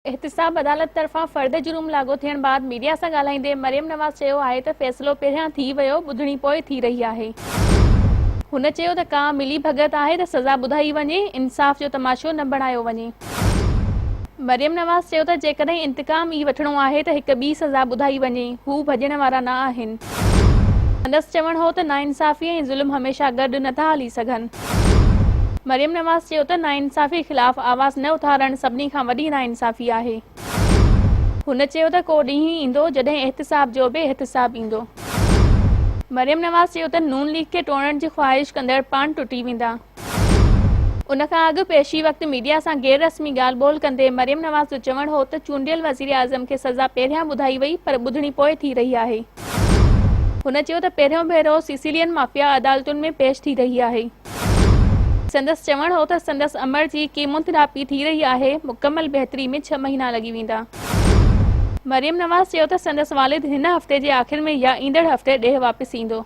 एहतिसाब अदालत तरफ़ां फ़र्द जुर्म लागू थियण बाद मीडिया सां ॻाल्हाईंदे मरियम नवाज़ चयो आहे त फ़ैसिलो पहिरियां थी वियो, ॿुधणी पोइ थी रही आहे। हुन चयो त का मिली भगत आहे त सज़ा ॿुधाई वञे, इंसाफ़ जो तमाशो न बणायो वञे। मरियम नवाज़ चयो त जेकॾहिं इंतकाम ई वठणो आहे त हिक ॿी सज़ा ॿुधाई वञे, हू भॼण वारा न आहिनि। संदसि चवणु हो त नाइंसाफ़ी ऐं ज़ुल्म हमेशह गॾु नथा हली सघनि। मरियम नवाज़ चयो त नाइंसाफ़ी ख़िलाफ़ आवाज़ न उथारणु सभिनी खां वॾी नाइंसाफ़ी आहे। हुन चयो त को ॾींहुं ईंदो जॾहिं एहतिसाब जो बि एहतिसाब ईंदो। मरियम नवाज़ चयो त नून लीग खे टोड़ण जी ख़्वाहिश कंदड़ पाण टुटी वेंदा। उन खां अॻु पेशी वक़्तु मीडिया सां गैर रस्मी ॻाल्हि ॿोल कंदे मरियम नवाज़ जो चवणु हो त चूंडियल वज़ीर आज़म खे सज़ा पहिरियां ॿुधाई वई पर ॿुधणी पोइ थी रही आहे। हुन चयो त पहिरियों भेरो सिसिलियन माफ़िया अदालतुनि में पेश थी रही आहे। संदसि चवणु हो त संदसि अमर जी कीमोथेरापी थी रही आहे, मुकमल बहितरी में 6 महीना लॻी वेंदा। मरियम नवाज़ चयो त संदसि वालिद हिन हफ़्ते जे आख़िर में या ईंदड़ हफ़्ते ॾेह वापसि ईंदो।